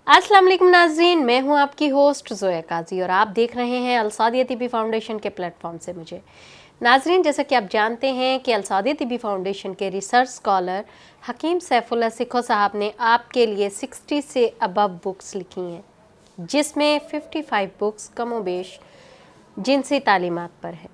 अस्सलाम वालेकुम नाज़रीन, मैं हूं आपकी होस्ट ज़ोया काजी और आप देख रहे हैं अलसादिया तिबी फाउंडेशन के प्लेटफॉर्म से मुझे। नाज़रीन, जैसा कि आप जानते हैं कि अलसादिया तिबी फाउंडेशन के रिसर्च स्कॉलर हकीम सैफुल्लाह सिखो साहब ने आपके लिए 60 से अबव बुक्स लिखी हैं, जिसमें 55 बुक्स कमोबेश जिनसी तालीमात पर है।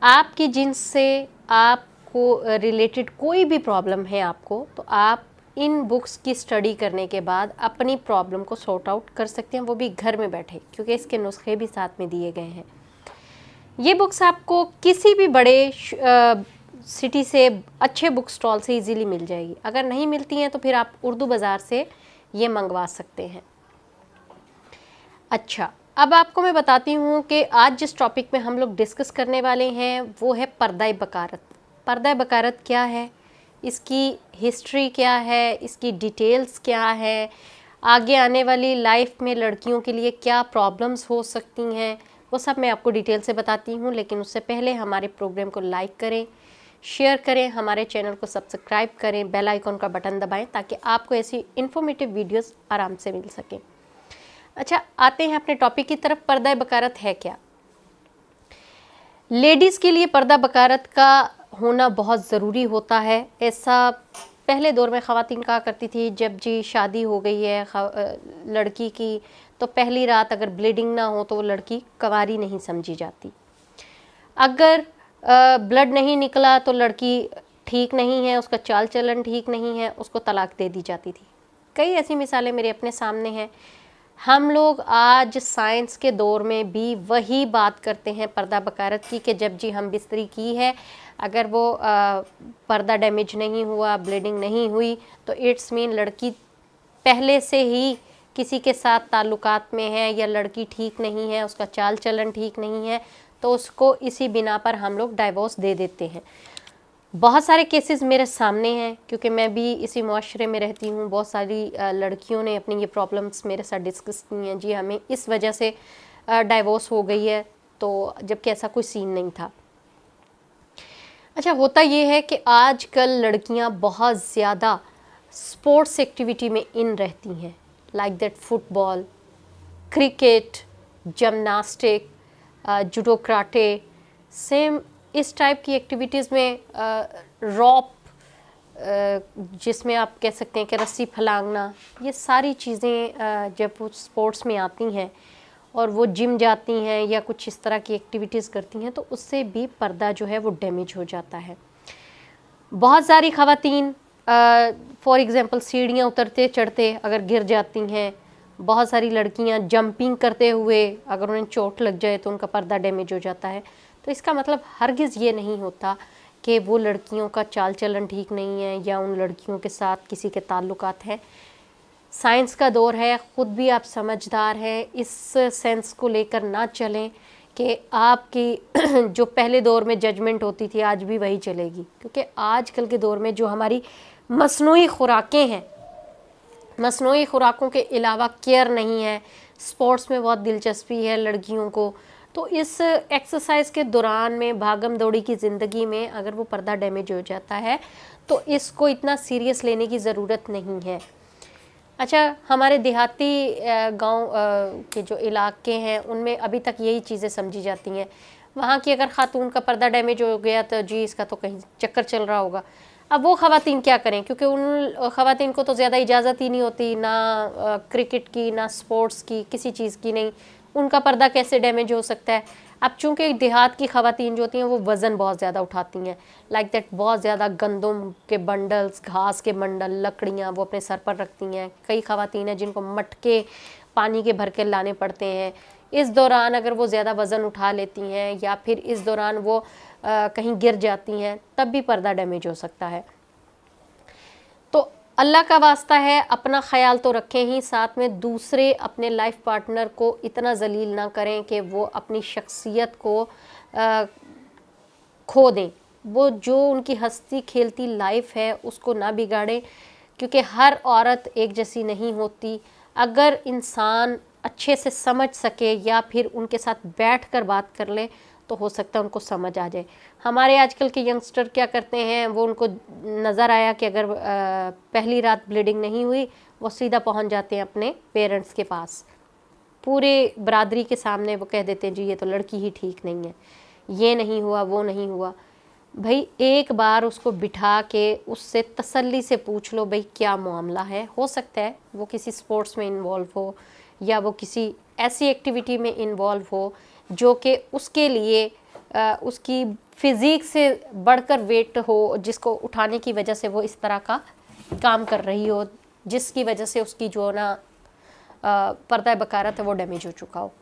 आपकी जिन्स से आपको रिलेटेड कोई भी प्रॉब्लम है आपको, तो आप इन बुक्स की स्टडी करने के बाद अपनी प्रॉब्लम को सॉर्ट आउट कर सकते हैं, वो भी घर में बैठे, क्योंकि इसके नुस्खे भी साथ में दिए गए हैं। ये बुक्स आपको किसी भी बड़े सिटी से अच्छे बुक स्टॉल से इजीली मिल जाएगी। अगर नहीं मिलती हैं तो फिर आप उर्दू बाज़ार से ये मंगवा सकते हैं। अच्छा, अब आपको मैं बताती हूँ कि आज जिस टॉपिक में हम लोग डिस्कस करने वाले हैं वो है पर्दा बकारत। पर्दा बकारत क्या है, इसकी हिस्ट्री क्या है, इसकी डिटेल्स क्या है, आगे आने वाली लाइफ में लड़कियों के लिए क्या प्रॉब्लम्स हो सकती हैं, वो सब मैं आपको डिटेल से बताती हूँ। लेकिन उससे पहले हमारे प्रोग्राम को लाइक करें, शेयर करें, हमारे चैनल को सब्सक्राइब करें, बेल आइकन का बटन दबाएं ताकि आपको ऐसी इन्फॉर्मेटिव वीडियोस आराम से मिल सकें। अच्छा, आते हैं अपने टॉपिक की तरफ। पर्दा बकारत है क्या? लेडीज़ के लिए पर्दा बकारत का होना बहुत ज़रूरी होता है। ऐसा पहले दौर में ख़वातीन कहा करती थी, जब जी शादी हो गई है लड़की की, तो पहली रात अगर ब्लीडिंग ना हो तो वो लड़की कंवारी नहीं समझी जाती। अगर ब्लड नहीं निकला तो लड़की ठीक नहीं है, उसका चाल चलन ठीक नहीं है, उसको तलाक दे दी जाती थी। कई ऐसी मिसालें मेरे अपने सामने हैं। हम लोग आज साइंस के दौर में भी वही बात करते हैं पर्दा बकारत की, कि जब जी हम बिस्तरी की है, अगर वो पर्दा डैमेज नहीं हुआ, ब्लीडिंग नहीं हुई, तो इट्स मीन लड़की पहले से ही किसी के साथ ताल्लुकात में है, या लड़की ठीक नहीं है, उसका चाल चलन ठीक नहीं है, तो उसको इसी बिना पर हम लोग डाइवोर्स दे देते हैं। बहुत सारे केसेस मेरे सामने हैं, क्योंकि मैं भी इसी मुआशरे में रहती हूँ। बहुत सारी लड़कियों ने अपनी ये प्रॉब्लम्स मेरे साथ डिस्कस की हैं, जी हमें इस वजह से डाइवोर्स हो गई है, तो जबकि ऐसा कोई सीन नहीं था। अच्छा, होता ये है कि आजकल लड़कियाँ बहुत ज़्यादा स्पोर्ट्स एक्टिविटी में इन रहती हैं, like that football, cricket, gymnastic, judo, karate, same इस टाइप की एक्टिविटीज़ में रॉप, जिसमें आप कह सकते हैं कि रस्सी फलांगना, ये सारी चीज़ें जब वो स्पोर्ट्स में आती हैं और वो जिम जाती हैं या कुछ इस तरह की एक्टिविटीज़ करती हैं, तो उससे भी पर्दा जो है वो डैमेज हो जाता है। बहुत सारी ख़वातीन फॉर एग्ज़ाम्पल सीढ़ियाँ उतरते चढ़ते अगर गिर जाती हैं, बहुत सारी लड़कियाँ जंपिंग करते हुए अगर उन्हें चोट लग जाए तो उनका पर्दा डैमेज हो जाता है। तो इसका मतलब हरगिज़ ये नहीं होता कि वो लड़कियों का चाल चलन ठीक नहीं है या उन लड़कियों के साथ किसी के ताल्लुकात हैं। साइंस का दौर है, ख़ुद भी आप समझदार हैं, इस सेंस को लेकर ना चलें कि आपकी जो पहले दौर में जजमेंट होती थी आज भी वही चलेगी। क्योंकि आजकल के दौर में जो हमारी मसनूई खुराकें हैं, मसनूई खुराकों के अलावा केयर नहीं है, स्पोर्ट्स में बहुत दिलचस्पी है लड़कियों को, तो इस एक्सरसाइज के दौरान में भागम दौड़ी की ज़िंदगी में अगर वो पर्दा डैमेज हो जाता है तो इसको इतना सीरियस लेने की ज़रूरत नहीं है। अच्छा, हमारे देहाती गांव के जो इलाके हैं उनमें अभी तक यही चीज़ें समझी जाती हैं। वहाँ की अगर ख़ातून का पर्दा डैमेज हो गया तो जी इसका तो कहीं चक्कर चल रहा होगा। अब वो ख़वातीन क्या करें, क्योंकि उन ख़वातीन को तो ज़्यादा इजाज़त ही नहीं होती, ना क्रिकेट की, ना स्पोर्ट्स की, किसी चीज़ की नहीं, उनका पर्दा कैसे डैमेज हो सकता है। अब चूँकि देहात की ख़वातीन जो होती हैं वो वज़न बहुत ज़्यादा उठाती हैं, लाइक दैट बहुत ज़्यादा गंदम के बंडल्स, घास के बंडल, लकड़ियाँ वो अपने सर पर रखती हैं। कई ख़वातीन हैं जिनको मटके पानी के भर के लाने पड़ते हैं। इस दौरान अगर वो ज़्यादा वज़न उठा लेती हैं या फिर इस दौरान वो कहीं गिर जाती हैं, तब भी पर्दा डैमेज हो सकता है। तो अल्लाह का वास्ता है, अपना ख्याल तो रखें ही, साथ में दूसरे अपने लाइफ पार्टनर को इतना जलील ना करें कि वो अपनी शख्सियत को खो दें। वो जो उनकी हंसती खेलती लाइफ है उसको ना बिगाड़ें, क्योंकि हर औरत एक जैसी नहीं होती। अगर इंसान अच्छे से समझ सके या फिर उनके साथ बैठ कर बात कर ले तो हो सकता है उनको समझ आ जाए। हमारे आजकल के यंगस्टर क्या करते हैं, वो उनको नज़र आया कि अगर पहली रात ब्लीडिंग नहीं हुई, वो सीधा पहुंच जाते हैं अपने पेरेंट्स के पास, पूरे बरादरी के सामने वो कह देते हैं जी ये तो लड़की ही ठीक नहीं है, ये नहीं हुआ, वो नहीं हुआ। भाई एक बार उसको बिठा के उससे तसल्ली से पूछ लो भाई क्या मामला है। हो सकता है वो किसी स्पोर्ट्स में इन्वॉल्व हो या वो किसी ऐसी एक्टिविटी में इन्वॉल्व हो जो कि उसके लिए उसकी फिज़िक से बढ़कर वेट हो, जिसको उठाने की वजह से वो इस तरह का काम कर रही हो, जिसकी वजह से उसकी जो ना पर्दा बकारत है वो डैमेज हो चुका हो।